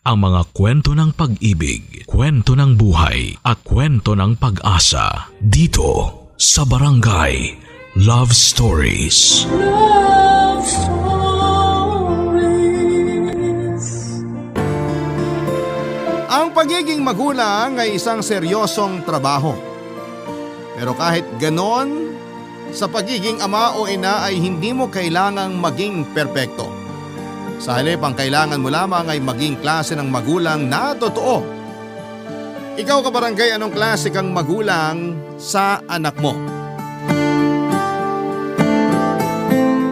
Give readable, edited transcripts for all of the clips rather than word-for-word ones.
ang mga kwento ng pag-ibig, kwento ng buhay at kwento ng pag-asa dito sa Barangay Love Stories. Love Stories. Ang pagiging magulang ay isang seryosong trabaho. Pero kahit ganon, sa pagiging ama o ina ay hindi mo kailangang maging perpekto. Sa halip, ang kailangan mo lamang ay maging klase ng magulang na totoo. Ikaw kabarangay, anong klase kang magulang sa anak mo?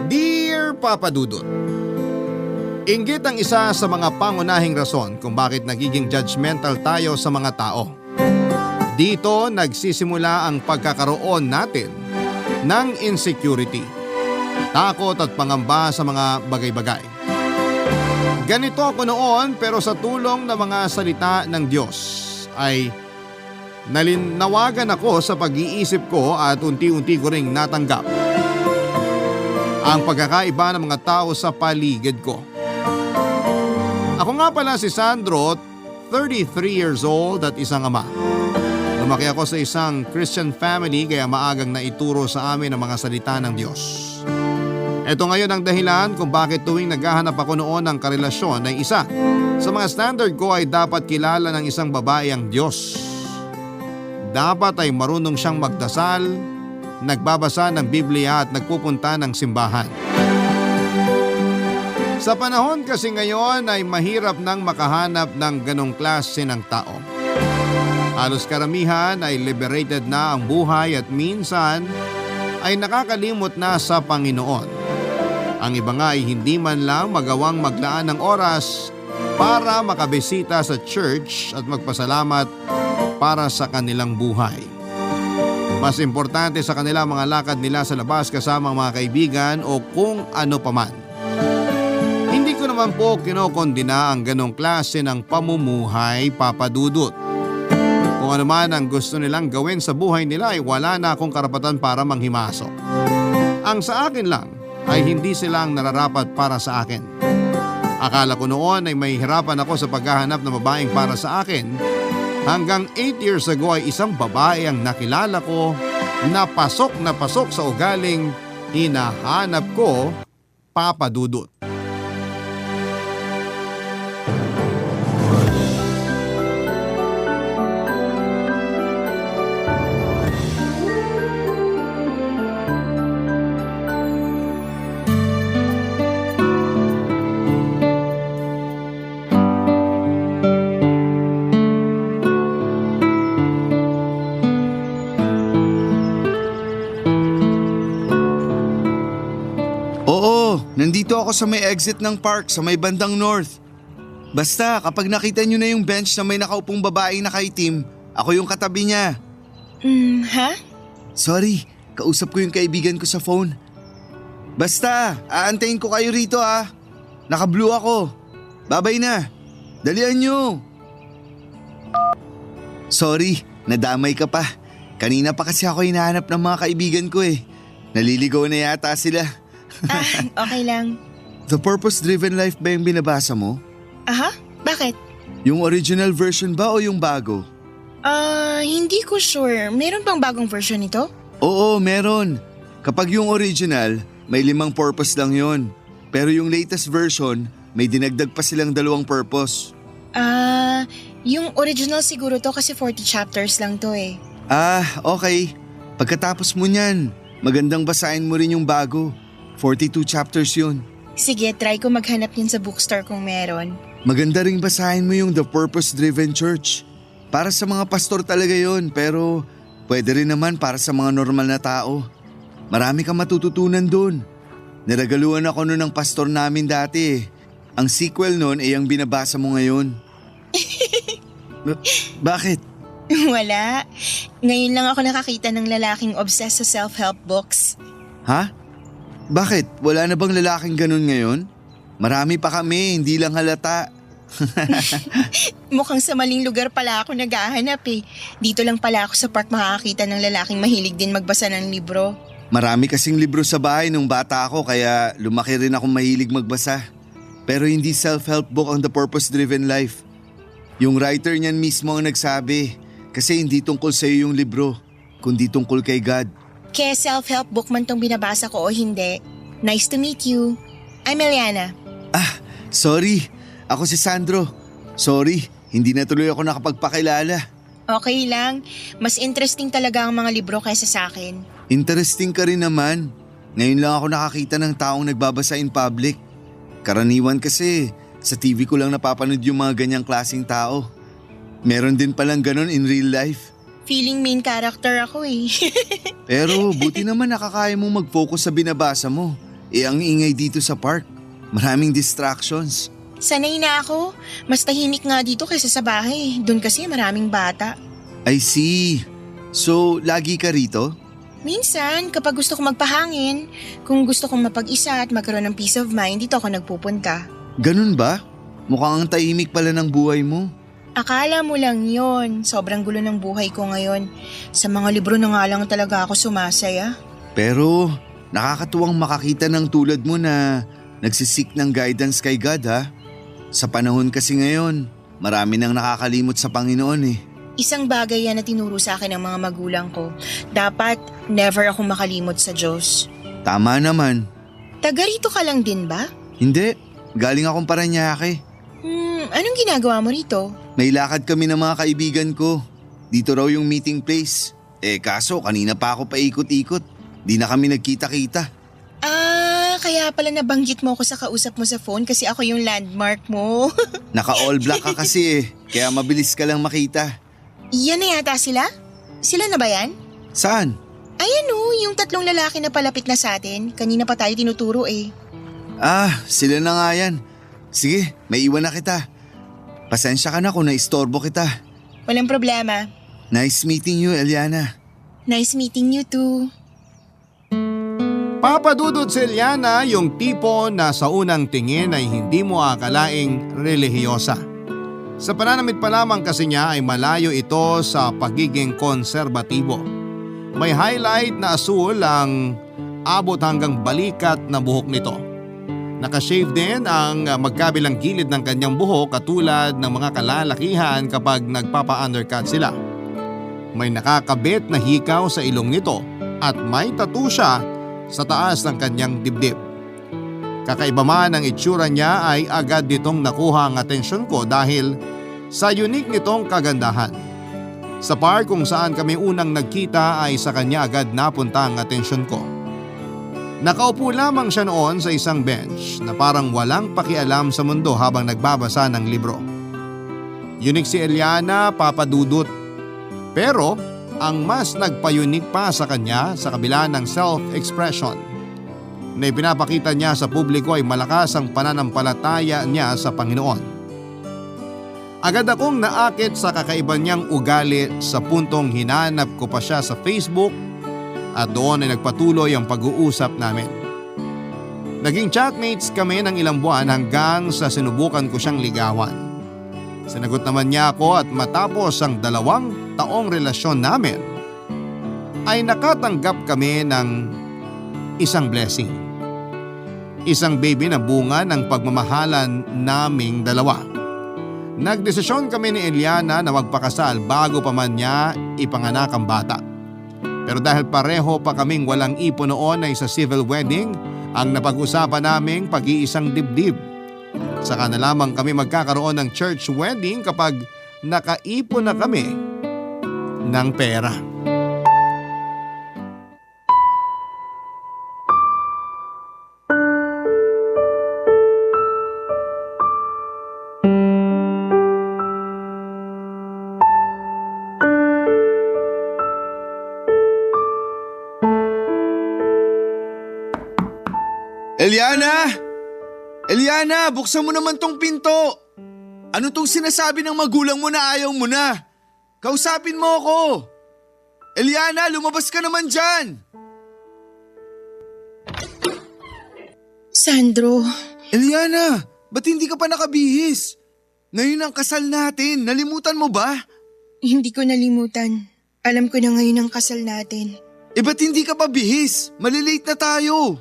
Dear Papa Dudut, inggit ang isa sa mga pangunahing rason kung bakit nagiging judgmental tayo sa mga tao. Dito nagsisimula ang pagkakaroon natin ng insecurity, takot at pangamba sa mga bagay-bagay. Ganito ako noon, pero sa tulong ng mga salita ng Diyos ay nalinawagan ako sa pag-iisip ko at unti-unti ko ring natanggap ang pagkakaiba ng mga tao sa paligid ko. Ako nga pala si Sandro, 33 years old at isang ama. Lumaki ako sa isang Christian family kaya maagang naituro sa amin ang mga salita ng Diyos. Ito ngayon ang dahilan kung bakit tuwing naghahanap ako noon ng karelasyon ay isa sa mga standard ko ay dapat kilala ng isang babae ang Diyos. Dapat ay marunong siyang magdasal, nagbabasa ng Biblia at nagpupunta ng simbahan. Sa panahon kasi ngayon ay mahirap nang makahanap ng ganong klase ng tao. Halos karamihan ay liberated na ang buhay at minsan ay nakakalimot na sa Panginoon. Ang iba nga ay hindi man lang magawang maglaan ng oras para makabisita sa church at magpasalamat para sa kanilang buhay. Mas importante sa kanila mga lakad nila sa labas kasama ang mga kaibigan o kung ano paman. Hindi ko naman po kinokondina ang ganong klase ng pamumuhay, Papa Dudut. Kung ano man ang gusto nilang gawin sa buhay nila ay wala na akong karapatan para manghimasok. Ang sa akin lang ay hindi silang nararapat para sa akin. Akala ko noon ay may hirapan ako sa paghahanap ng babaeng para sa akin. Hanggang 8 years ago ay isang babae ang nakilala ko na pasok sa ugaling hinahanap ko, Papa Dudut. Nandito ako sa may exit ng park sa may bandang north. Basta kapag nakita nyo na yung bench na may nakaupong babaeng nakaitim, ako yung katabi niya. Ha? Sorry, kausap ko yung kaibigan ko sa phone. Basta, aantayin ko kayo rito ah. Naka-blue ako. Babay na. Dalian nyo. Sorry, nadamay ka pa. Kanina pa kasi ako hinahanap ng mga kaibigan ko eh. Naliligaw na yata sila. Okay lang. The Purpose-Driven Life ba yung binabasa mo? Aha? Bakit? Yung original version ba o yung bago? Hindi ko sure. Meron bang bagong version nito? Oo, meron. Kapag yung original, may 5 purpose lang yon. Pero yung latest version, may dinagdag pa silang 2 purpose. Yung original siguro to kasi 40 chapters lang to eh. Okay. Pagkatapos mo niyan, magandang basahin mo rin yung bago. 42 chapters yun. Sige, try ko maghanap yun sa bookstore kung meron. Maganda ring basahin mo yung The Purpose-Driven Church. Para sa mga pastor talaga yun, pero pwede rin naman para sa mga normal na tao. Marami kang matututunan dun. Niragaluhan ako nun ng pastor namin dati. Ang sequel nun ay ang binabasa mo ngayon. Bakit? Wala. Ngayon lang ako nakakita ng lalaking obsessed sa self-help books. Ha? Bakit? Wala na bang lalaking ganun ngayon? Marami pa kami, hindi lang halata. Mukhang sa maling lugar pala ako naghahanap eh. Dito lang pala ako sa park makakakita ng lalaking mahilig din magbasa ng libro. Marami kasing libro sa bahay nung bata ako kaya lumaki rin akong mahilig magbasa. Pero hindi self-help book ang The Purpose-Driven Life. Yung writer niyan mismo ang nagsabi, kasi hindi tungkol sa iyo yung libro, kundi tungkol kay God. Kaya self-help book man tong binabasa ko o hindi. Nice to meet you. I'm Eliana. Sorry, ako si Sandro. Sorry, hindi na tuloy ako nakapagpakilala. Okay lang. Mas interesting talaga ang mga libro kaysa sa akin. Interesting ka rin naman. Ngayon lang ako nakakita ng taong nagbabasa in public. Karaniwan kasi, sa TV ko lang napapanood yung mga ganyang klaseng tao. Meron din palang ganon in real life. Feeling main character ako eh. Pero buti naman nakakaya mong mag-focus sa binabasa mo. Ang ingay dito sa park. Maraming distractions. Sanay na ako. Mas tahimik nga dito kaysa sa bahay. Doon kasi maraming bata. I see. So, lagi ka rito? Minsan, kapag gusto kong magpahangin, kung gusto kong mapag-isa at magkaroon ng peace of mind, dito ako nagpupunta. Ganun ba? Mukhang ang tahimik pala ng buhay mo. Akala mo lang yon. Sobrang gulo ng buhay ko ngayon. Sa mga libro na nga lang talaga ako sumasaya. Pero, nakakatuwang makakita ng tulad mo na nagsisik ng guidance kay God ha. Sa panahon kasi ngayon, marami nang nakakalimot sa Panginoon eh. Isang bagay yan na tinuro sa akin ng mga magulang ko. Dapat never akong makalimot sa Diyos. Tama naman. Taga rito ka lang din ba? Hindi, galing akong Paranaque. Anong ginagawa mo rito? May lakad kami ng mga kaibigan ko. Dito raw yung meeting place. Kaso kanina pa ako paikot-ikot. Di na kami nagkita-kita. Kaya pala nabanggit mo ako sa kausap mo sa phone kasi ako yung landmark mo. Naka-all black ka kasi kaya mabilis ka lang makita. Yan na yata sila? Sila na ba yan? Saan? Ayan yung tatlong lalaki na palapit na sa atin. Kanina pa tayo tinuturo eh. Sila na nga yan. Sige, may iwan na kita. Pasensya ka na kung naistorbo kita. Walang problema. Nice meeting you, Eliana. Nice meeting you too. Papadudod si Eliana yung tipo na sa unang tingin ay hindi mo akalaing relihiyosa. Sa pananamit pa lamang kasi niya ay malayo ito sa pagiging konserbatibo. May highlight na asul ang abot hanggang balikat na buhok nito. Nakashave din ang magkabilang gilid ng kanyang buhok katulad ng mga kalalakihan kapag nagpapa-undercut sila. May nakakabit na hikaw sa ilong nito at may tattoo siya sa taas ng kanyang dibdib. Kakaiba man ang itsura niya ay agad nitong nakuha ang atensyon ko dahil sa unique nitong kagandahan. Sa park kung saan kami unang nagkita ay sa kanya agad napunta ang atensyon ko. Nakaupo lamang siya noon sa isang bench na parang walang pakialam sa mundo habang nagbabasa ng libro. Unique si Eliana, papadudot. Pero ang mas nagpa-unique pa sa kanya sa kabila ng self-expression na ipinapakita niya sa publiko ay malakas ang pananampalataya niya sa Panginoon. Agad akong naakit sa kakaiba niyang ugali sa puntong hinanap ko pa siya sa Facebook at doon ay nagpatuloy ang pag-uusap namin. Naging chatmates kami ng ilang buwan hanggang sa sinubukan ko siyang ligawan. Sinagot naman niya ako at matapos ang 2 taong relasyon namin ay nakatanggap kami ng isang blessing. Isang baby na bunga ng pagmamahalan naming dalawa. Nagdesisyon kami ni Eliana na magpakasal bago pa man niya ipanganak ang bata. Pero dahil pareho pa kaming walang ipon noon ay sa civil wedding ang napag-usapan naming pag-iisang dibdib. Saka na lamang kami magkakaroon ng church wedding kapag nakaipon na kami ng pera. Eliana! Eliana, buksan mo naman tong pinto! Ano tong sinasabi ng magulang mo na ayaw mo na? Kausapin mo ako! Eliana, lumabas ka naman dyan! Sandro, Eliana, ba't hindi ka pa nakabihis? Ngayon ang kasal natin, nalimutan mo ba? hindi ko nalimutan. Alam ko na ngayon ang kasal natin. Ba't hindi ka pa bihis? Malilate na tayo.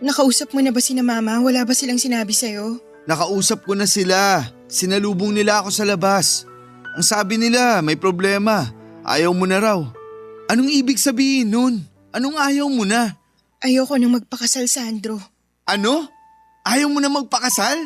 Nakausap mo na ba sina mama? Wala ba silang sinabi sa'yo? Nakausap ko na sila. Sinalubong nila ako sa labas. Ang sabi nila, may problema. Ayaw mo na raw. Anong ibig sabihin nun? Anong ayaw mo na? Ayoko nang magpakasal, Sandro. Ano? Ayaw mo na magpakasal?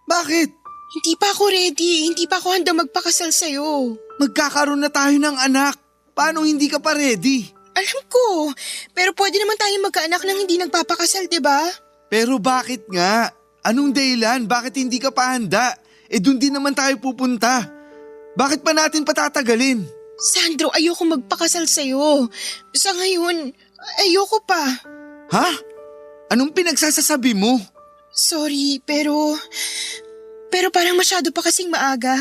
Bakit? Hindi pa ako ready. Hindi pa ako handa magpakasal sa'yo. Magkakaroon na tayo ng anak. Paano hindi ka pa ready? Alam ko. Pero pwede naman tayong magkaanak nang hindi nagpapakasal, di ba? Pero bakit nga? Anong dahilan? Bakit hindi ka pa handa? Dun din naman tayo pupunta. Bakit pa natin patatagalin? Sandro, ayoko magpakasal sa'yo. Sa ngayon, ayoko pa. Ha? Anong pinagsasasabi mo? Sorry, pero parang masyado pa kasing maaga.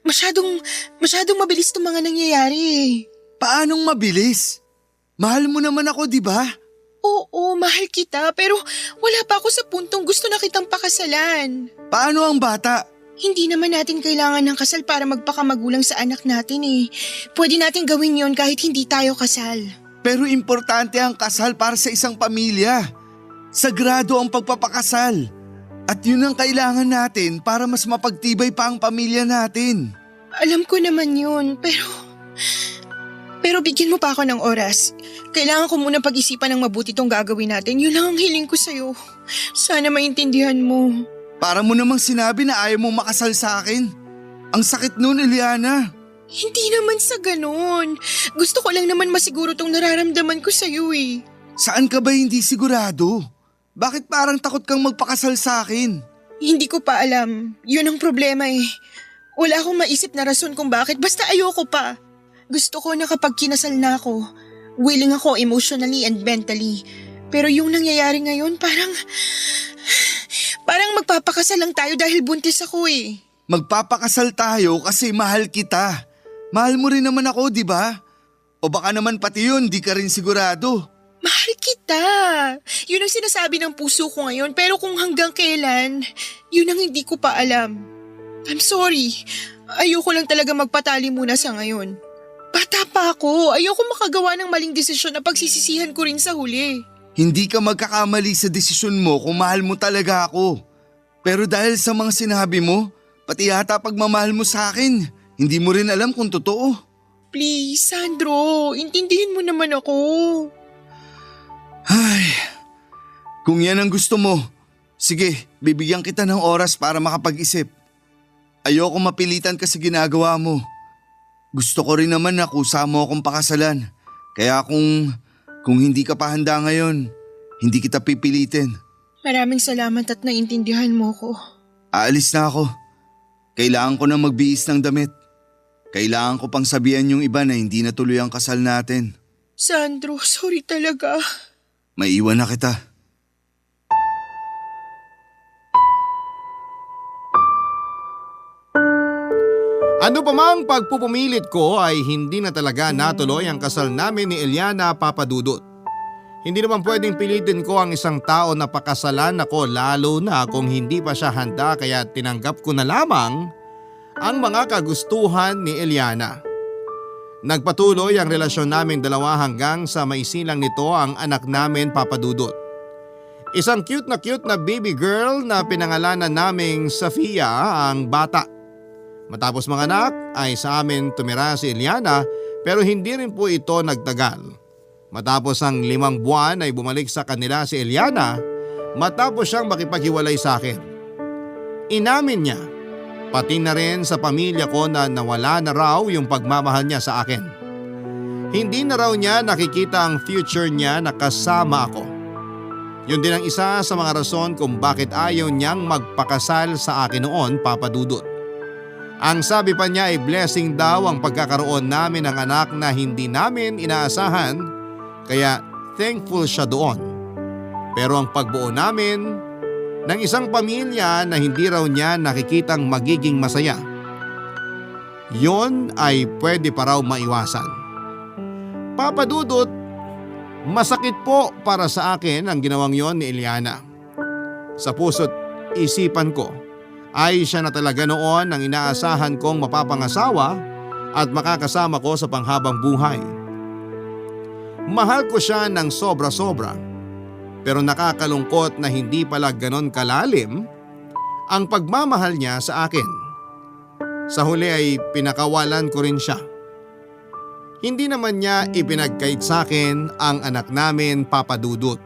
Masyadong mabilis itong mga nangyayari eh. Paanong mabilis? Mahal mo naman ako, di ba? Oo, mahal kita, pero wala pa ako sa puntong gusto na kitang pakasalan. Paano ang bata? Hindi naman natin kailangan ng kasal para magpakamagulang sa anak natin eh. Pwede natin gawin yon kahit hindi tayo kasal. Pero importante ang kasal para sa isang pamilya. Sagrado ang pagpapakasal. At yun ang kailangan natin para mas mapagtibay pa ang pamilya natin. Alam ko naman yun, pero bigyan mo pa ako ng oras. Kailangan ko muna pag-isipan ng mabuti itong gagawin natin. Yun lang ang hiling ko sa'yo. Sana maintindihan mo. Para mo namang sinabi na ayaw mong makasal sa akin. Ang sakit nun, Eliana. Hindi naman sa ganun. Gusto ko lang naman masiguro tong nararamdaman ko sa'yo eh. Saan ka ba hindi sigurado? Bakit parang takot kang magpakasal sa akin? Hindi ko pa alam. Yun ang problema eh. Wala akong maisip na rason kung bakit. Basta ayoko pa. Gusto ko na kapag kinasal na ako, willing ako emotionally and mentally. Pero yung nangyayari ngayon parang magpapakasal lang tayo dahil buntis ako eh. Magpapakasal tayo kasi mahal kita. Mahal mo rin naman ako, di ba? O baka naman pati yun, di ka rin sigurado. Mahal kita. Yun ang sinasabi ng puso ko ngayon, pero kung hanggang kailan, yun ang hindi ko pa alam. I'm sorry. Ayoko lang talaga magpatali muna sa ngayon. Bata pa ako. Ayoko makagawa ng maling desisyon na pagsisisihan ko rin sa huli. Hindi ka magkakamali sa desisyon mo kung mahal mo talaga ako. Pero dahil sa mga sinabi mo, pati yata pagmamahal mo sa akin, hindi mo rin alam kung totoo. Please, Sandro, intindihin mo naman ako. Ay, kung yan ang gusto mo, sige, bibigyan kita ng oras para makapag-isip. Ayoko mapilitan ka sa ginagawa mo. Gusto ko rin naman na kusa mo akong pakasalan. Kaya kung hindi ka pa handa ngayon, hindi kita pipilitin. Maraming salamat at naintindihan mo ko. Aalis na ako. Kailangan ko na magbihis ng damit. Kailangan ko pang sabihan yung iba na hindi natuloy ang kasal natin. Sandro, sorry talaga. Maiwan na kita. Ano pa mang pagpupumilit ko ay hindi na talaga natuloy ang kasal namin ni Eliana Papadudut. Hindi naman pwedeng pilitin ko ang isang tao na pakasalan ako lalo na kung hindi pa siya handa kaya tinanggap ko na lamang ang mga kagustuhan ni Eliana. Nagpatuloy ang relasyon naming dalawa hanggang sa maisilang nito ang anak namin Papadudut. Isang cute na baby girl na pinangalanan naming Safia ang bata. Matapos mga anak ay sa amin tumira si Eliana pero hindi rin po ito nagtagal. Matapos ang 5 buwan ay bumalik sa kanila si Eliana matapos siyang makipaghiwalay sa akin. Inamin niya, pati na rin sa pamilya ko na nawala na raw yung pagmamahal niya sa akin. Hindi na raw niya nakikita ang future niya na kasama ako. Yun din ang isa sa mga rason kung bakit ayaw niyang magpakasal sa akin noon, Papadudut. Ang sabi pa niya ay blessing daw ang pagkakaroon namin ng anak na hindi namin inaasahan kaya thankful siya doon. Pero ang pagbuo namin ng isang pamilya na hindi raw niya nakikitang magiging masaya, yon ay pwede pa raw maiwasan. Papadudot, masakit po para sa akin ang ginawang yon ni Eliana. Sa puso't isipan ko, ay siya na talaga noon ang inaasahan kong mapapangasawa at makakasama ko sa panghabang buhay. Mahal ko siya ng sobra-sobra pero nakakalungkot na hindi pala ganon kalalim ang pagmamahal niya sa akin. Sa huli ay pinakawalan ko rin siya. Hindi naman niya ipinagkait sa akin ang anak namin, Papa Dudut.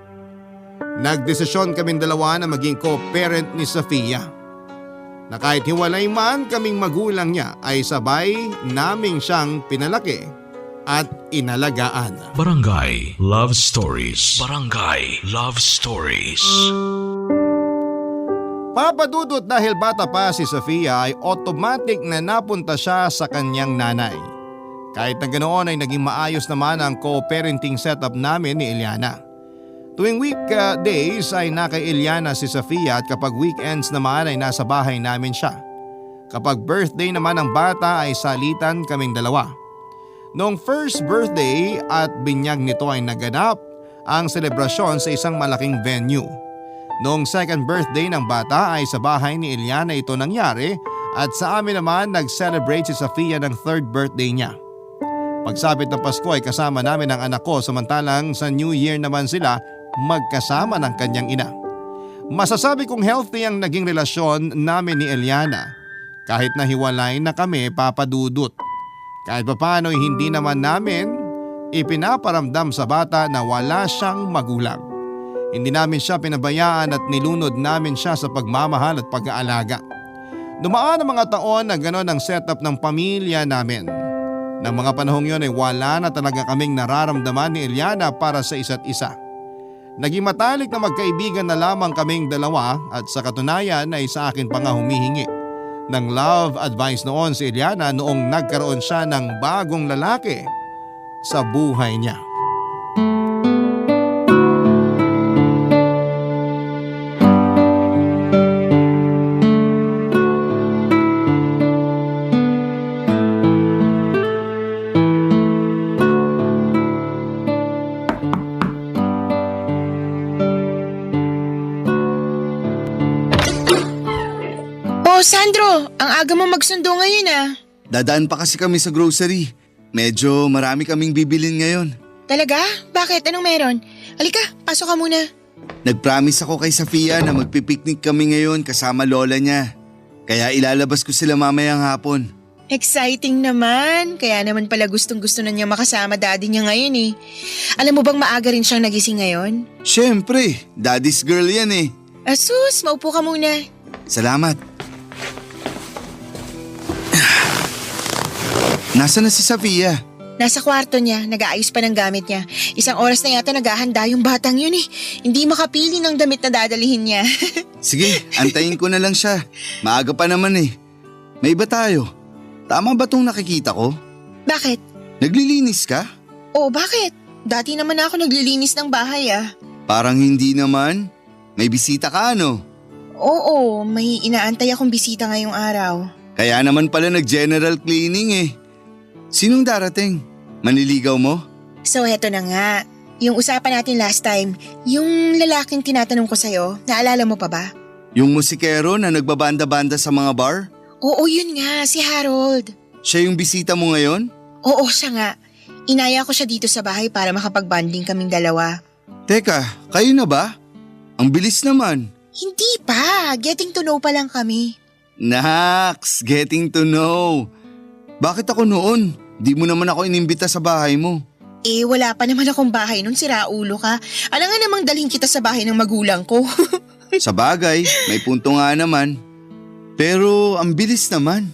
Nagdesisyon kaming dalawa na maging co-parent ni Sofia. Na kahit hiwalay man kaming magulang niya ay sabay naming siyang pinalaki at inalagaan. Barangay Love Stories. Barangay Love Stories. Papa Dudut, dahil bata pa si Sofia ay automatic na napunta siya sa kanyang nanay. Kahit na ganoon ay naging maayos naman ang co-parenting setup namin ni Eliana. Tuwing weekdays ay nakay Eliana si Sofia at kapag weekends naman ay nasa bahay namin siya. Kapag birthday naman ng bata ay salitan kaming dalawa. Noong first birthday at binyag nito ay naganap ang selebrasyon sa isang malaking venue. Noong second birthday ng bata ay sa bahay ni Eliana ito nangyari at sa amin naman nag-celebrate si Sofia ng third birthday niya. Pagsapit ng Pasko ay kasama namin ang anak ko samantalang sa New Year naman sila magkasama ng kanyang ina. Masasabi kong healthy ang naging relasyon namin ni Eliana kahit na hiwalay na kami, Papa Dudut. Kahit papaano hindi naman namin ipinaparamdam sa bata na wala siyang magulang. Hindi namin siya pinabayaan at nilunod namin siya sa pagmamahal at pag-aalaga. Dumaan ang mga taon na gano'n ang setup ng pamilya namin. Nang mga panahong yun ay wala na talaga kaming nararamdaman ni Eliana para sa isa't isa. Naging matalik na magkaibigan na lamang kaming dalawa at sa katunayan ay sa akin pa nga humihingi ng love advice noon si Eliana noong nagkaroon siya ng bagong lalaki sa buhay niya. Oh, Sandro, ang aga mo magsundo ngayon ah. Dadaan pa kasi kami sa grocery. Medyo marami kaming bibilin ngayon. Talaga? Bakit? Anong meron? Halika, pasok ka muna. Nagpromise ako kay Sofia na magpipiknik kami ngayon kasama lola niya. Kaya ilalabas ko sila mamayang hapon. Exciting naman. Kaya naman pala gustong-gusto na niya makasama daddy niya ngayon eh. Alam mo bang maaga rin siyang nagising ngayon? Siyempre, daddy's girl yan eh. Asus, maupo ka muna. Salamat. Nasaan na si Sofia? Nasa kwarto niya, nag-aayos pa ng gamit niya. Isang oras na yata naghahanda yung batang yun eh. Hindi makapili ng damit na dadalihin niya. Sige, antayin ko na lang siya. Maaga pa naman eh. May iba tayo. Tama ba tong nakikita ko? Bakit? Naglilinis ka? Oh, bakit? Dati naman ako naglilinis ng bahay ah. Parang hindi naman. May bisita ka ano? Oo, may inaantay akong bisita ngayong araw. Kaya naman pala nag-general cleaning eh. Sinong darating? Manliligaw mo? So heto na nga. Yung usapan natin last time, yung lalaking tinatanong ko sa'yo, naalala mo pa ba? Yung musikero na nagbabanda-banda sa mga bar? Oo, yun nga, si Harold. Siya yung bisita mo ngayon? Oo, siya nga. Inaya ko siya dito sa bahay para makapag-bonding kaming dalawa. Teka, kayo na ba? Ang bilis naman. Hindi pa, getting to know pa lang kami. Naks, getting to know. Bakit ako noon? Di mo naman ako inimbita sa bahay mo. Eh, wala pa naman akong bahay nun, sira ulo ka. Alam nga namang dalhin kita sa bahay ng magulang ko. Sa bagay, may punto nga naman. Pero ang bilis naman.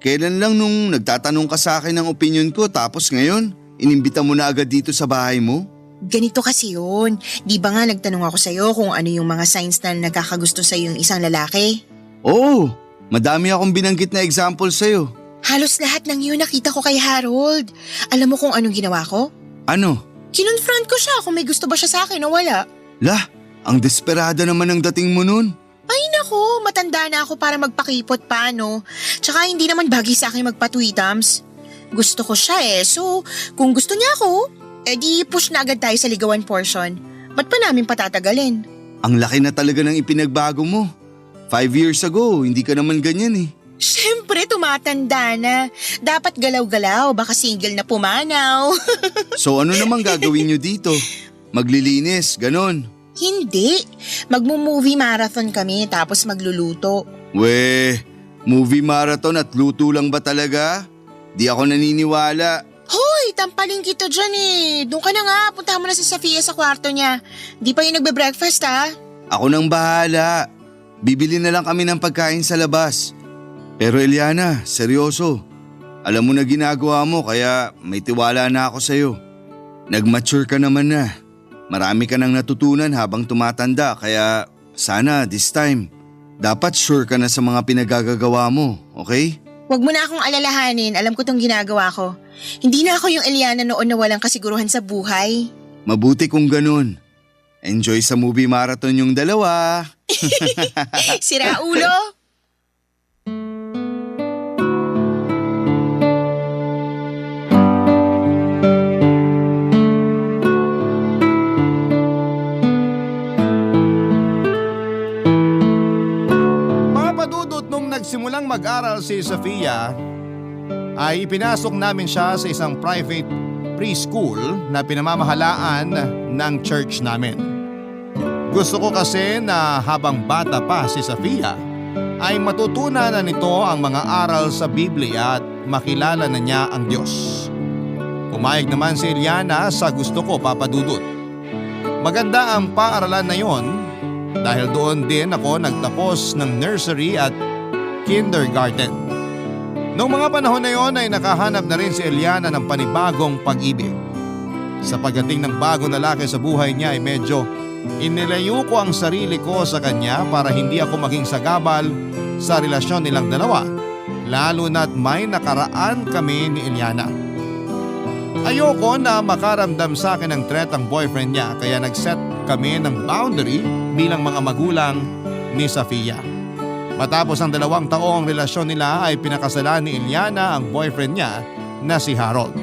Kailan lang nung nagtatanong ka sa akin ng opinion ko tapos ngayon, inimbita mo na agad dito sa bahay mo? Ganito kasi yun. Di ba nga nagtanong ako sa'yo kung ano yung mga signs na nagkakagusto sa'yo yung isang lalaki? Oo, madami akong binanggit na example sa'yo. Halos lahat ng yun nakita ko kay Harold. Alam mo kung anong ginawa ko? Ano? Kinonfront ko siya kung may gusto ba siya sa akin o wala. Lah, ang desperada naman ang dating mo nun. Ay nako, matanda na ako para magpakipot pa no. Tsaka hindi naman bagay sa akin magpatwitams. Gusto ko siya eh, so kung gusto niya ako, edi push na agad tayo sa ligawan portion. Ba't pa namin patatagalin? Ang laki na talaga ng ipinagbago mo. 5 years ago, hindi ka naman ganyan eh. Siyempre, tumatanda na. Dapat galaw-galaw, baka single na pumanaw. So ano namang gagawin nyo dito? Maglilinis, ganon. Hindi. Magmo-movie marathon kami tapos magluluto. Movie marathon at luto lang ba talaga? Di ako naniniwala. Hoy, tampaling kita dyan eh. Doon ka na nga, punta mo na si Sofia sa kwarto niya. Di pa yung nagbe-breakfast ha? Ako nang bahala. Bibili na lang kami ng pagkain sa labas. Pero Eliana, seryoso. Alam mo na ginagawa mo kaya may tiwala na ako sa'yo. Nag-mature ka naman na. Marami ka nang natutunan habang tumatanda kaya sana this time, dapat sure ka na sa mga pinagagagawa mo, okay? Huwag mo na akong alalahanin, alam ko tong ginagawa ko. Hindi na ako yung Eliana noon na walang kasiguruhan sa buhay. Mabuti kung ganun. Enjoy sa movie marathon yung dalawa. Sira ulo! Nagsimulang mag-aral si Sofia, ay ipinasok namin siya sa isang private preschool na pinamamahalaan ng church namin. Gusto ko kasi na habang bata pa si Sofia ay matutunan na nito ang mga aral sa Biblia at makilala na niya ang Diyos. Pumayag naman si Eliana sa gusto ko, Papa Dudut. Maganda ang paaralan na yon dahil doon din ako nagtapos ng nursery at kindergarten. Noong mga panahon na yon ay nakahanap na rin si Eliana ng panibagong pag-ibig. Sa pagdating ng bagong lalaki sa buhay niya ay medyo inilayo ko ang sarili ko sa kanya para hindi ako maging sagabal sa relasyon nilang dalawa, lalo na't may nakaraan kami ni Eliana. Ayoko na makaramdam sa akin ng threat ang boyfriend niya kaya nag-set kami ng boundary bilang mga magulang ni Sofia. Matapos ang 2 taong relasyon nila ay pinakasalan ni Eliana ang boyfriend niya na si Harold.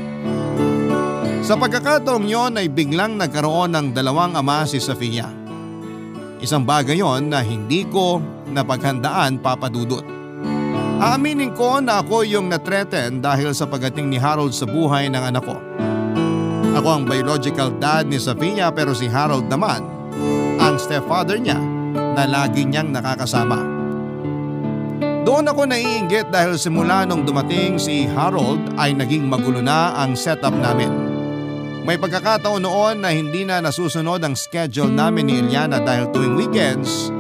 Sa pagkakataong yon ay biglang nagkaroon ng 2 ama si Sofia. Isang bagay yon na hindi ko napaghandaan, Papa Dudut. Aaminin ko na ako yung na-threaten dahil sa pagdating ni Harold sa buhay ng anak ko. Ako ang biological dad ni Sofia pero si Harold naman ang stepfather niya na lagi niyang nakakasama. Doon ako naiinggit dahil simula nung dumating si Harold ay naging magulo na ang setup namin. May pagkakataon noon na hindi na nasusunod ang schedule namin ni Eliana dahil tuwing weekends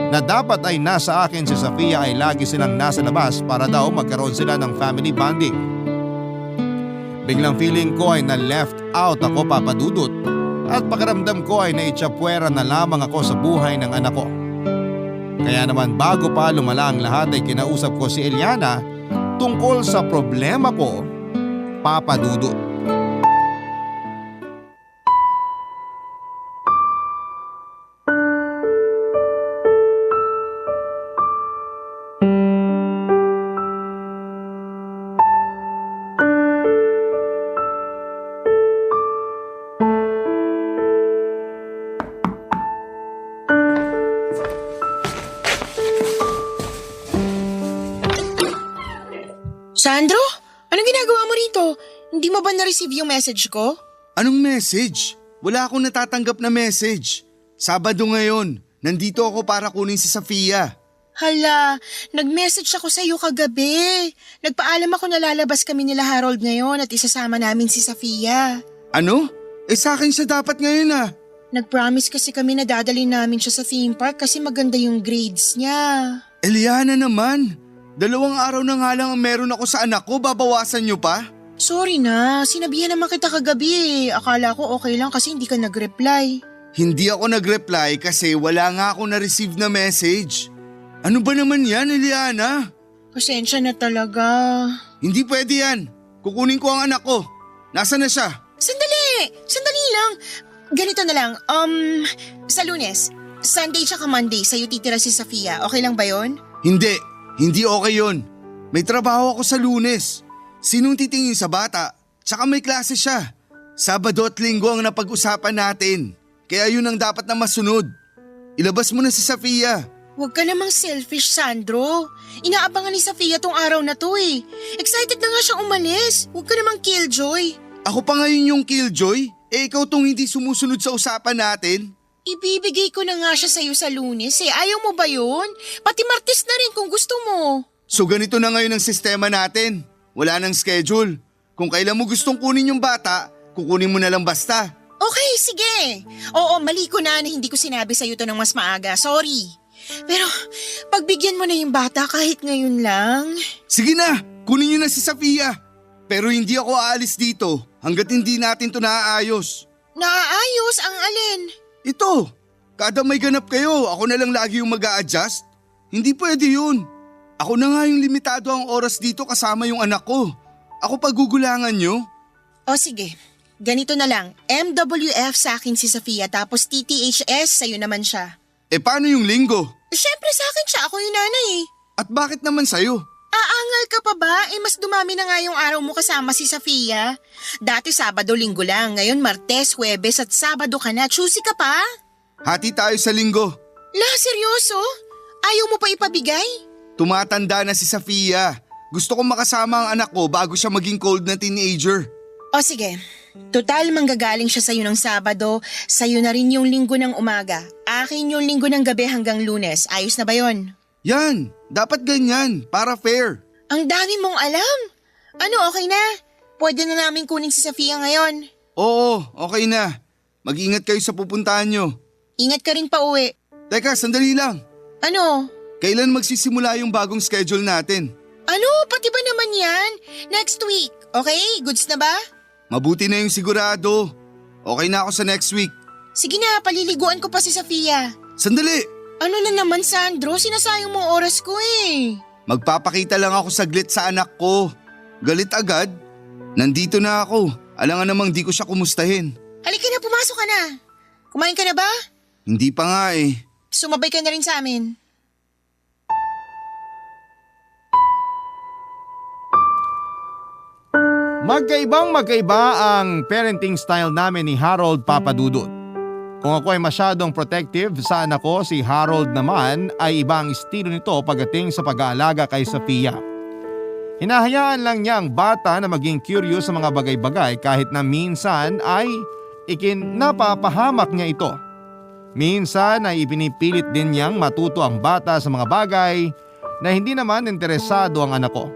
na dapat ay nasa akin si Sofia ay lagi silang nasa labas para daw magkaroon sila ng family bonding. Biglang feeling ko ay na-left out ako, Papa Dudut, at pakiramdam ko ay naitsapwera na lamang ako sa buhay ng anak ko. Kaya naman bago pa lumala ang lahat ay kinausap ko si Eliana tungkol sa problema ko, Papa Dudut. Sandro? Anong ginagawa mo rito? Hindi mo ba na-receive yung message ko? Anong message? Wala akong natatanggap na message. Sabado ngayon, nandito ako para kunin si Sofia. Hala, nag-message ako sa iyo kagabi. Nagpaalam ako na lalabas kami nila Harold ngayon at isasama namin si Sofia. Ano? Sa akin siya dapat ngayon ah. Nag-promise kasi kami na dadalhin namin siya sa theme park kasi maganda yung grades niya. Eliana naman, 2 araw na nga lang ang meron ako sa anak ko, babawasan niyo pa? Sorry na, sinabihan naman kita kagabi. Akala ko okay lang kasi hindi ka nag-reply. Hindi ako nag-reply kasi wala nga ako na-receive na message. Ano ba naman yan, Eliana? Pasensya na talaga. Hindi pwede yan. Kukunin ko ang anak ko. Nasaan na siya? Sandali lang. Ganito na lang, sa Lunes, Sunday tsaka Monday sa'yo titira si Sofia. Okay lang ba yon? Hindi okay yon. May trabaho ako sa Lunes. Sinong titingin sa bata? Tsaka may klase siya. Sabado at Linggo ang napag-usapan natin. Kaya yun ang dapat na masunod. Ilabas mo na si Sofia. Huwag ka namang selfish, Sandro. Inaabangan ni Sofia tong araw na to eh. Excited na nga siyang umalis. Huwag ka namang killjoy. Ako pa ngayon yung killjoy? Ikaw tong hindi sumusunod sa usapan natin? Ibibigay ko na nga siya sa'yo sa Lunes eh. Ayaw mo ba yun? Pati Martes na rin kung gusto mo. So ganito na ngayon ang sistema natin. Wala nang schedule. Kung kailan mo gustong kunin yung bata, kukunin mo na lang basta. Okay, sige. Oo, mali ko na hindi ko sinabi sa'yo to ng mas maaga. Sorry. Pero pagbigyan mo na yung bata kahit ngayon lang. Sige na, kunin niyo na si Safia. Pero hindi ako aalis dito hanggat hindi natin to naaayos. Naaayos ang alin? Ito, kada may ganap kayo, ako na lang lagi yung mag-a-adjust. Hindi pwede yun. Ako na nga yung limitado ang oras dito kasama yung anak ko. Ako pagugulangan nyo? O sige, ganito na lang. MWF sa akin si Safia tapos TTHS sa'yo naman siya. Paano yung linggo? Siyempre sa akin siya, ako yung nanay eh. At bakit naman sa'yo? Aangal ka pa ba? Mas dumami na nga yung araw mo kasama si Safia. Dati Sabado, Linggo lang. Ngayon Martes, Huwebes at Sabado ka na. Choosy ka pa? Hati tayo sa linggo. La, seryoso? Ayaw mo pa ipabigay? Tumatanda na si Safia. Gusto kong makasama ang anak ko bago siya maging cold na teenager. O sige, total manggagaling siya sa'yo ng Sabado, sa'yo na rin yung Linggo ng umaga. Akin yung Linggo ng gabi hanggang Lunes. Ayos na ba yon? Yan, dapat ganyan, para fair. Ang dami mong alam. Ano, okay na? Pwede na namin kunin si Safia ngayon. Oo, okay na. Mag-ingat kayo sa pupuntahan nyo. Ingat ka rin pa uwi. Teka, sandali lang. Ano? Kailan magsisimula yung bagong schedule natin? Ano? Pati ba naman yan? Next week. Okay? Goods na ba? Mabuti na yung sigurado. Okay na ako sa next week. Sige na, paliliguan ko pa si Safia. Sandali! Ano na naman, Sandro? Sinasayang mo oras ko eh. Magpapakita lang ako saglit sa anak ko. Galit agad? Nandito na ako. Alangan namang di ko siya kumustahin. Halika na, pumasok ka na. Kumain ka na ba? Hindi pa nga eh. Sumabay ka na rin sa amin. Magkaibang-magkaiba ang parenting style namin ni Harold Papadudut. Kung ako ay masyadong protective sa anak ko, si Harold naman ay ibang estilo nito pagdating sa pag-aalaga kay Safia. Hinahayaan lang niya ang bata na maging curious sa mga bagay-bagay kahit na minsan ay napapahamak niya ito. Minsan ay ipinipilit din niyang matuto ang bata sa mga bagay na hindi naman interesado ang anak ko.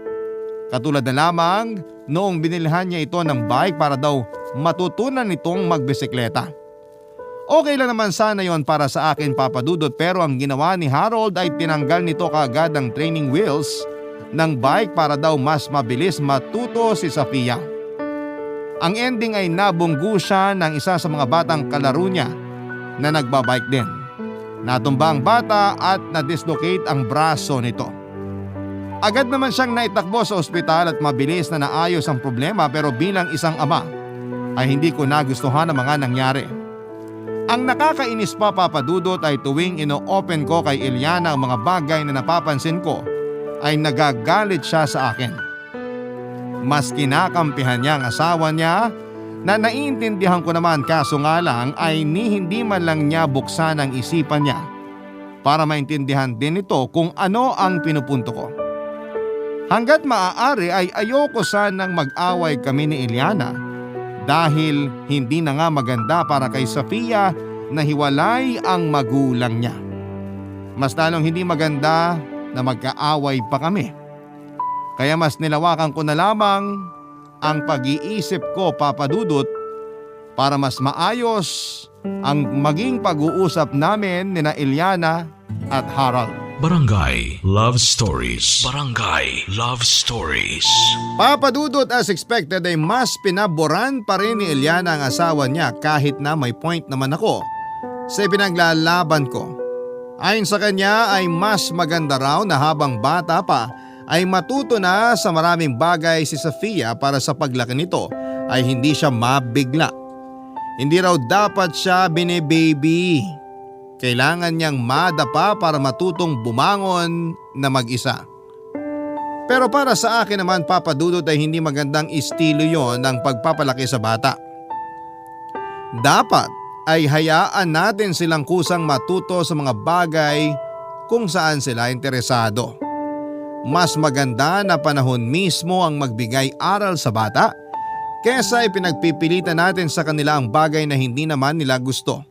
Katulad na lamang noong binilhan niya ito ng bike para daw matutunan nitong magbisikleta. Okay lang naman sana yon para sa akin, Papadudot, pero ang ginawa ni Harold ay tinanggal nito kaagad ang training wheels ng bike para daw mas mabilis matuto si Safia. Ang ending ay nabunggu siya ng isa sa mga batang kalaro niya na nagbabike din. Natumba ang bata at na-dislocate ang braso nito. Agad naman siyang naitakbo sa ospital at mabilis na naayos ang problema, pero bilang isang ama ay hindi ko nagustuhan ang mga nangyari. Ang nakakainis pa, Papadudot, ay tuwing ino-open ko kay Eliana ang mga bagay na napapansin ko ay nagagalit siya sa akin. Mas kinakampihan niya ang asawa niya na naiintindihan ko naman, kaso nga lang ay hindi man lang niya buksan ang isipan niya para maintindihan din ito kung ano ang pinupunto ko. Hanggat maaari ay ayoko sanang mag-away kami ni Eliana dahil hindi na nga maganda para kay Safia na hiwalay ang magulang niya. Mas lalong hindi maganda na magkaaway pa kami. Kaya mas nilawakan ko na lamang ang pag-iisip ko, Papadudot, para mas maayos ang maging pag-uusap namin ni na Eliana at Harold. Barangay Love Stories. Barangay Love Stories. Papadudot, as expected ay mas pinaboran pa rin ni Eliana ang asawa niya kahit na may point naman ako sa pinaglalaban ko. Ayon sa kanya ay mas maganda raw na habang bata pa ay matuto na sa maraming bagay si Safia para sa paglaki nito ay hindi siya mabigla. Hindi raw dapat siya bine-baby. Kailangan niyang madapa para matutong bumangon na mag-isa. Pero para sa akin naman, Papadudot, ay hindi magandang estilo yon ng pagpapalaki sa bata. Dapat ay hayaan natin silang kusang matuto sa mga bagay kung saan sila interesado. Mas maganda na panahon mismo ang magbigay aral sa bata kesa ipinagpipilitan natin sa kanila ang bagay na hindi naman nila gusto.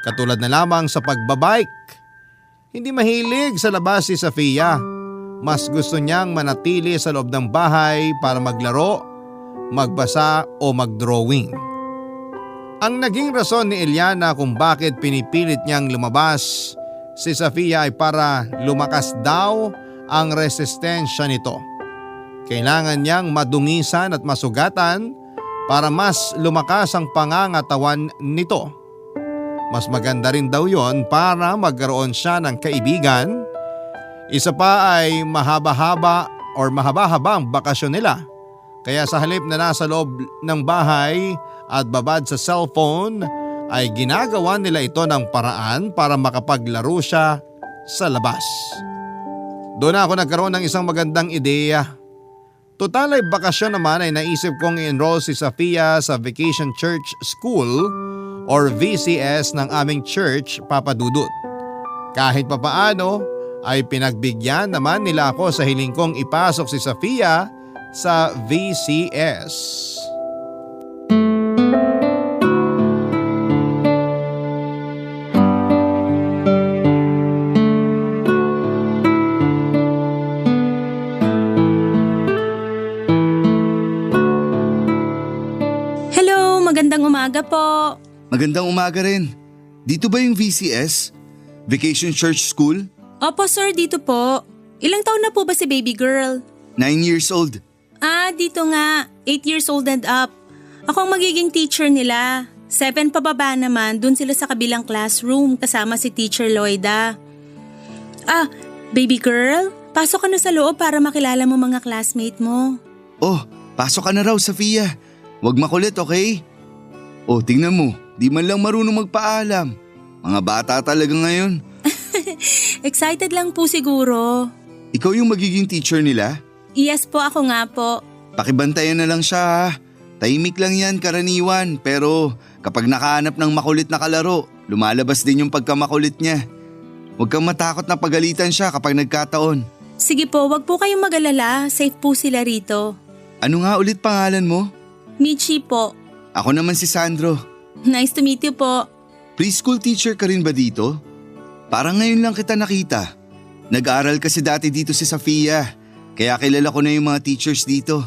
Katulad na lamang sa pagbabike. Hindi mahilig sa labas si Sofia. Mas gusto niyang manatili sa loob ng bahay para maglaro, magbasa o magdrawing. Ang naging rason ni Eliana kung bakit pinipilit niyang lumabas si Sofia ay para lumakas daw ang resistensya nito. Kailangan niyang madungisan at masugatan para mas lumakas ang pangangatawan nito. Mas maganda rin daw yon para magkaroon siya ng kaibigan. Isa pa ay mahaba-haba ang bakasyon nila. Kaya sa halip na nasa loob ng bahay at babad sa cellphone ay ginagawa nila ito ng paraan para makapaglaro siya sa labas. Doon ako nagkaroon ng isang magandang ideya. Total ay bakasyon naman ay naisip kong i-enroll si Sofia sa Vacation Church School or VCS ng aming church, Papa Dudut. Kahit papaano ay pinagbigyan naman nila ako sa hiling kong ipasok si Sofia sa VCS. Hello, magandang umaga po. Magandang umaga rin. Dito ba yung VCS? Vacation Church School? Opo sir, dito po. Ilang taon na po ba si baby girl? 9 years old. Ah, dito nga. 8 years old and up. Ako ang magiging teacher nila. 7 pababa naman, dun sila sa kabilang classroom kasama si Teacher Loida. Ah, baby girl, pasok ka na sa loob para makilala mo mga classmate mo. Oh, pasok ka na raw, Sofia. Huwag makulit, okay? Oh, tingnan mo. Di man lang marunong magpaalam. Mga bata talaga ngayon. Excited lang po siguro. Ikaw yung magiging teacher nila? Yes po, ako nga po. Pakibantayan na lang siya ha. Tahimik lang yan karaniwan pero kapag nakahanap ng makulit na kalaro, lumalabas din yung pagkamakulit niya. Huwag kang matakot na pagalitan siya kapag nagkataon. Sige po, wag po kayong mag-alala. Safe po sila rito. Ano nga ulit pangalan mo? Michi po. Ako naman si Sandro. Nice to meet you po. Preschool teacher ka rin ba dito? Parang ngayon lang kita nakita. Nag-aral kasi dati dito si Sofia, kaya kilala ko na yung mga teachers dito.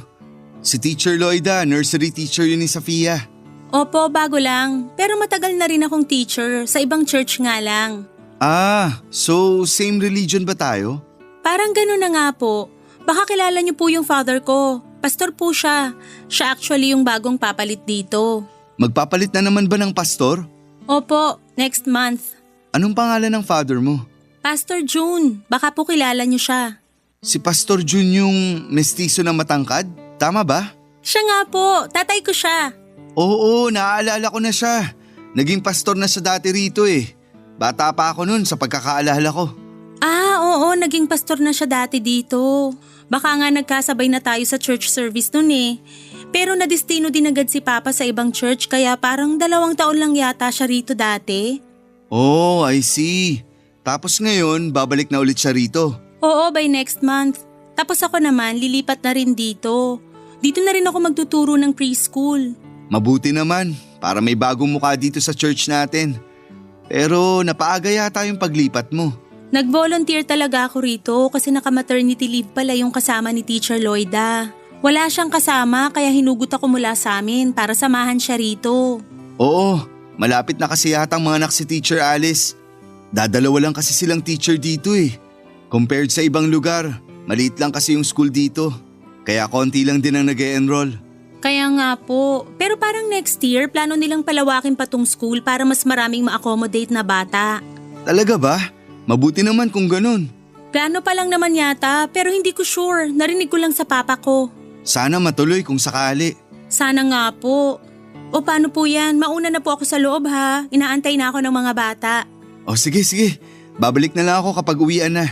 Si Teacher Loida, nursery teacher yun ni Sofia. Opo, bago lang. Pero matagal na rin akong teacher. Sa ibang church nga lang. Ah, so same religion ba tayo? Parang gano'n na nga po. Baka kilala niyo po yung father ko. Pastor po siya. Siya actually yung bagong papalit dito. Magpapalit na naman ba ng pastor? Opo, next month. Anong pangalan ng father mo? Pastor June. Baka po kilala niyo siya. Si Pastor Jun yung mestizo na matangkad? Tama ba? Siya nga po. Tatay ko siya. Oo, naaalala ko na siya. Naging pastor na siya dati rito eh. Bata pa ako nun sa pagkakaalala ko. Ah, oo. Naging pastor na siya dati dito. Baka nga nagkasabay na tayo sa church service nun eh. Pero nadestino din agad si Papa sa ibang church kaya parang 2 taon lang yata siya rito dati. Oh, I see. Tapos ngayon, babalik na ulit siya rito. Oo, by next month. Tapos ako naman, lilipat na rin dito. Dito na rin ako magtuturo ng preschool. Mabuti naman, para may bagong mukha dito sa church natin. Pero napaaga yata yung paglipat mo. Nag-volunteer talaga ako rito kasi naka-maternity leave pala yung kasama ni Teacher Loida. Wala siyang kasama kaya hinugot ako mula sa amin para samahan siya rito. Oo, malapit na kasi yata ang mga anak si Teacher Alice. Dadalawa lang kasi silang teacher dito eh. Compared sa ibang lugar, maliit lang kasi yung school dito. Kaya konti lang din ang nag-e-enroll. Kaya nga po, pero parang next year plano nilang palawakin pa tong school para mas maraming ma-accommodate na bata. Talaga ba? Mabuti naman kung ganun. Plano pa lang naman yata pero hindi ko sure, narinig ko lang sa papa ko. Sana matuloy kung sakali. Sana nga po. O paano po yan? Mauna na po ako sa loob ha. Inaantay na ako ng mga bata. O sige. Babalik na lang ako kapag uwian na.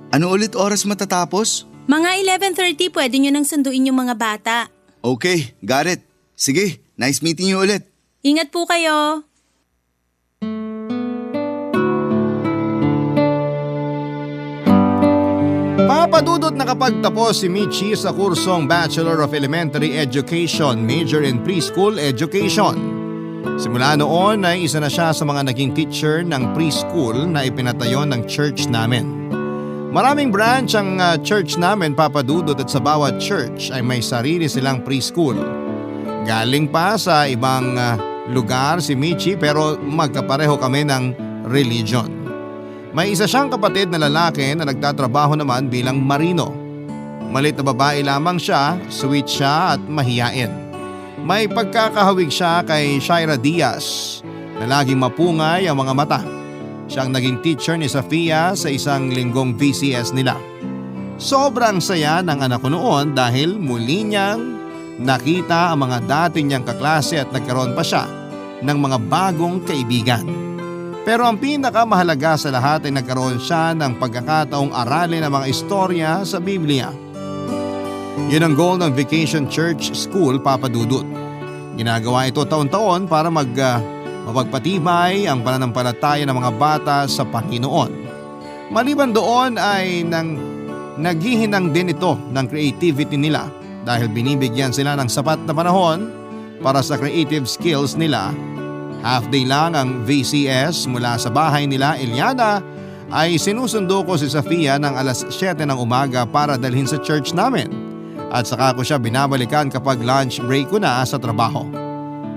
Ano ulit oras matatapos? Mga 11:30 pwede nyo nang sunduin yung mga bata. Okay, got it. Sige, nice meeting you ulit. Ingat po kayo. Papadudot nakapagtapos si Michi sa kursong Bachelor of Elementary Education, major in Preschool Education. Simula noon ay isa na siya sa mga naging teacher ng preschool na ipinatayo ng church namin. Maraming branch ang church namin, Papa Dudut, at sa bawat church ay may sarili silang preschool. Galing pa sa ibang lugar si Michi pero magkapareho kami ng religion. May isa siyang kapatid na lalaki na nagtatrabaho naman bilang marino. Malit na babae lamang siya, sweet siya at mahiyain. May pagkakahawig siya kay Shaira Diaz na laging mapungay ang mga mata. Siyang naging teacher ni Safia sa isang linggong VCS nila. Sobrang saya ng anak ko noon dahil muli niyang nakita ang mga dati niyang kaklase at nagkaroon pa siya ng mga bagong kaibigan. Pero ang pinakamahalaga sa lahat ay nagkaroon siya ng pagkakataong aralin ang mga istorya sa Biblia. Yun ang goal ng Vacation Church School, Papa Dudut. Ginagawa ito taon-taon para mapagpatibay ang pananampalataya ng mga bata sa Panginoon. Maliban doon ay naghihinang din ito ng creativity nila dahil binibigyan sila ng sapat na panahon para sa creative skills nila. Half day lang ang VCS mula sa bahay nila Eliana ay sinusundo ko si Safia ng alas 7 ng umaga para dalhin sa church namin at saka ko siya binabalikan kapag lunch break ko na sa trabaho.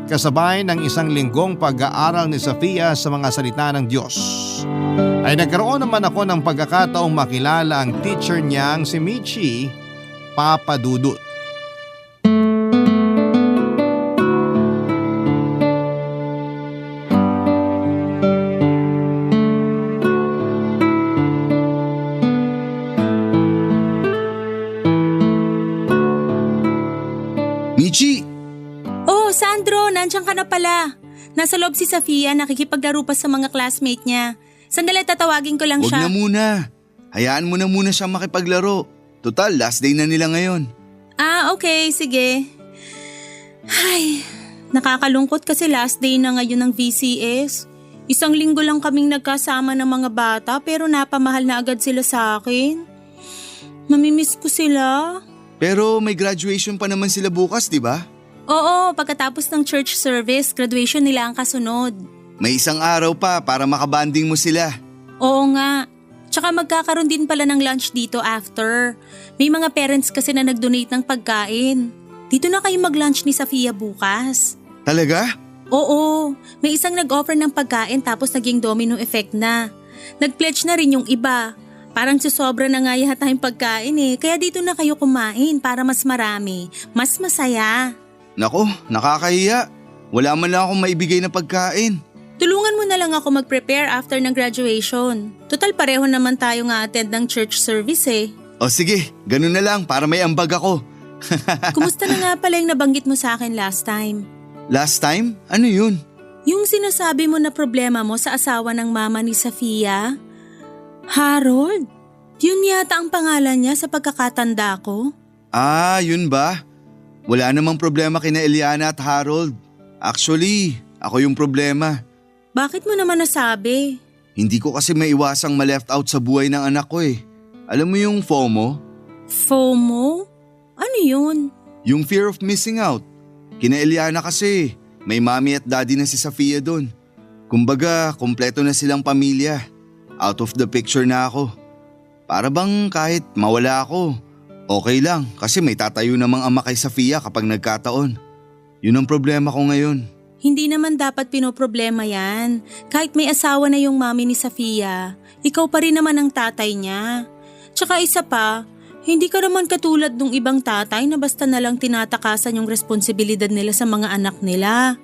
Kasabay ng isang linggong pag-aaral ni Safia sa mga salita ng Diyos ay nagkaroon naman ako ng pagkakataong makilala ang teacher niyang si Michi, Papa Dudut. Michi! Oh, Sandro, nandiyan ka na pala. Nasa loob si Safia, nakikipaglaro pa sa mga classmate niya. Sandali, tatawagin ko lang Huwag siya. na muna. Hayaan mo na muna siyang makipaglaro. Total, last day na nila ngayon. Ah, okay, sige. Ay, nakakalungkot kasi last day na ngayon ng VCS. Isang linggo lang kaming nagkasama ng mga bata pero napamahal na agad sila sa akin. Mamimiss ko sila. Pero may graduation pa naman sila bukas, di ba? Oo, pagkatapos ng church service, graduation nila ang kasunod. May isang araw pa para makabanding mo sila. Oo nga. Tsaka magkakaroon din pala ng lunch dito after. May mga parents kasi na nag-donate ng pagkain. Dito na kayo mag-lunch ni Safia bukas. Talaga? Oo, may isang nag-offer ng pagkain tapos naging domino effect na. Nag-pledge na rin yung iba. Parang susobra na nga yata yung pagkain eh. Kaya dito na kayo kumain para mas marami, mas masaya. Nako, nakakahiya. Wala man lang akong maibigay na pagkain. Tulungan mo na lang ako mag-prepare after ng graduation. Total pareho naman tayo nga attend ng church service eh. O sige, ganun na lang para may ambag ako. Kumusta na nga pala yung nabanggit mo sa akin last time? Last time? Ano yun? Yung sinasabi mo na problema mo sa asawa ng mama ni Safia? Harold? Yun yata ang pangalan niya sa pagkakatanda ko? Ah, yun ba? Wala namang problema kina Eliana at Harold. Actually, ako yung problema. Bakit mo naman nasabi? Hindi ko kasi maiwasang ma-left out sa buhay ng anak ko eh. Alam mo yung FOMO? FOMO? Ano yun? Yung fear of missing out. Kina Eliana kasi, may mommy at daddy na si Safia doon. Kumbaga, kumpleto na silang pamilya. Out of the picture na ako. Para bang kahit mawala ako, okay lang kasi may tatayo namang ama kay Safia kapag nagkataon. Yun ang problema ko ngayon. Hindi naman dapat pinoproblema yan. Kahit may asawa na yung mami ni Safia, ikaw pa rin naman ang tatay niya. Tsaka isa pa, hindi ka naman katulad ng ibang tatay na basta na lang tinatakasan yung responsibilidad nila sa mga anak nila.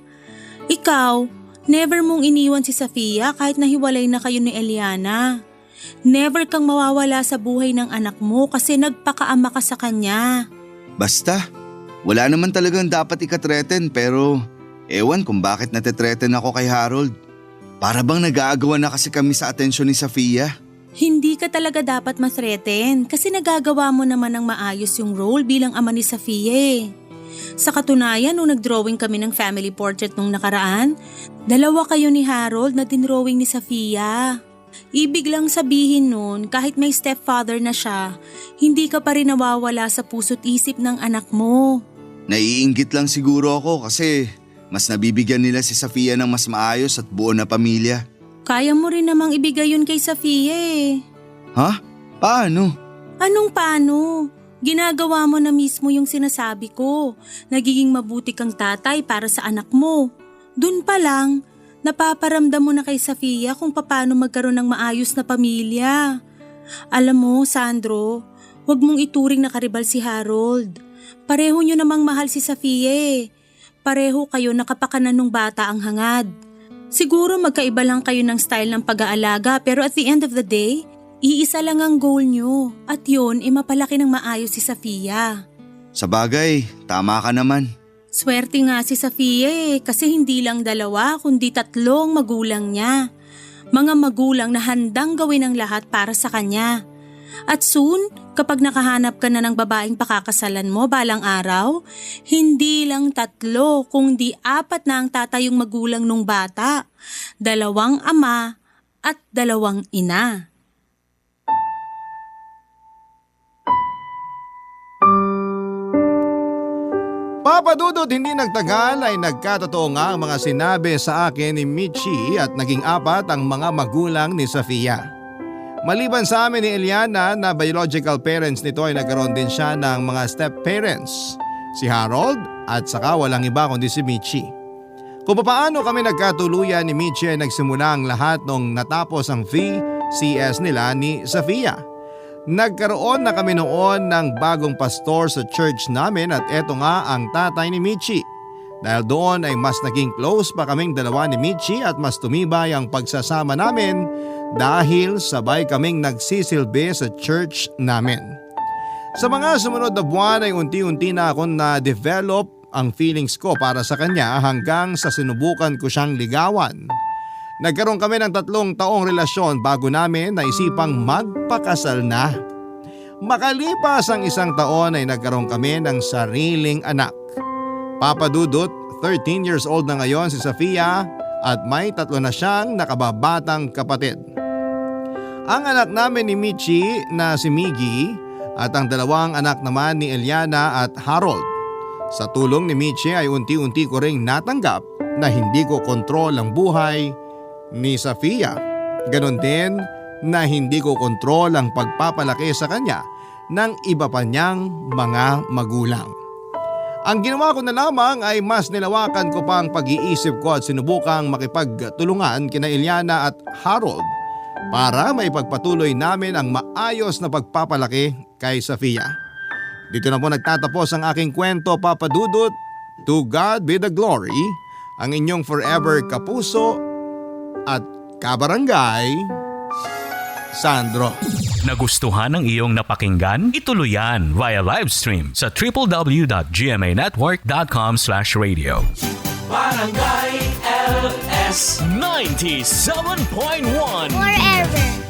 Ikaw, never mong iniwan si Safia kahit nahiwalay na kayo ni Eliana. Never kang mawawala sa buhay ng anak mo kasi nagpakaama ka sa kanya. Basta, wala naman talagang dapat ikatreten pero ewan kung bakit natetreten ako kay Harold. Para bang nag-aagawan na kasi kami sa atensyon ni Safia. Hindi ka talaga dapat ma-threaten kasi nagagawa mo naman ng maayos yung role bilang ama ni Safia eh. Sa katunayan, nung nag-drawing kami ng family portrait nung nakaraan, dalawa kayo ni Harold na dinrawing ni Safia. Ibig lang sabihin nun, kahit may stepfather na siya, hindi ka pa rin nawawala sa puso't isip ng anak mo. Naiinggit lang siguro ako kasi Mas nabibigyan nila si Safia ng mas maayos at buo na pamilya. Kaya mo rin namang ibigay yun kay Safia eh. Ha? Paano? Anong paano? Ginagawa mo na mismo yung sinasabi ko. Nagiging mabuti kang tatay para sa anak mo. Dun pa lang, napaparamdam mo na kay Safia kung paano magkaroon ng maayos na pamilya. Alam mo, Sandro, wag mong ituring na karibal si Harold. Pareho nyo namang mahal si Safia eh. Pareho kayo nakapakanan nung bata ang hangad. Siguro magkaiba lang kayo ng style ng pag-aalaga pero at the end of the day, iisa lang ang goal nyo at yun ay mapalaki ng maayos si Safia. Sa bagay, tama ka naman. Swerte nga si Safia eh kasi hindi lang 2 kundi 3 ang magulang niya. Mga magulang na handang gawin ang lahat para sa kanya. At soon, kapag nakahanap ka na ng babaeng pakakasalan mo balang araw, hindi lang 3 kundi 4 na ang tatayong magulang nung bata. 2 ama at 2 ina. Papa Dudut, hindi nagtagal ay nagkatotoo nga ang mga sinabi sa akin ni Michi at naging 4 ang mga magulang ni Safia. Maliban sa amin ni Eliana na biological parents nito ay nagkaroon din siya ng mga step-parents, si Harold at saka walang iba kundi si Michi. Kung paano kami nagkatuluyan ni Michi ay nagsimula ang lahat nung natapos ang VCS nila ni Safia. Nagkaroon na kami noon ng bagong pastor sa church namin at eto nga ang tatay ni Michi. Dahil doon ay mas naging close pa kaming 2 ni Michi at mas tumibay ang pagsasama namin dahil sabay kaming nagsisilbi sa church namin. Sa mga sumunod na buwan ay unti-unti na akong na-develop ang feelings ko para sa kanya hanggang sa sinubukan ko siyang ligawan. Nagkaroon kami ng 3 taong relasyon bago namin naisipang magpakasal na. Makalipas ang 1 taon ay nagkaroon kami ng sariling anak. Papa Dudut, 13 years old na ngayon si Safia at may 3 na siyang nakababatang kapatid. Ang anak namin ni Michi na si Miggy at ang 2 anak naman ni Eliana at Harold. Sa tulong ni Michi ay unti-unti ko ring natanggap na hindi ko kontrol ang buhay ni Safia. Ganon din na hindi ko kontrol ang pagpapalaki sa kanya ng iba pa niyang mga magulang. Ang ginawa ko na lamang ay mas nilawakan ko pa ang pag-iisip ko at sinubukang makipagtulungan kina Eliana at Harold para maipagpatuloy namin ang maayos na pagpapalaki kay Safia. Dito na po nagtatapos ang aking kwento, Papa Dudut. To God be the glory, ang inyong forever kapuso at kabarangay, Sandro. Nagustuhan ng iyong napakinggan? Ituloy yan via live stream sa www.gmanetwork.com/radio. Barangay LS 97.1 Forever.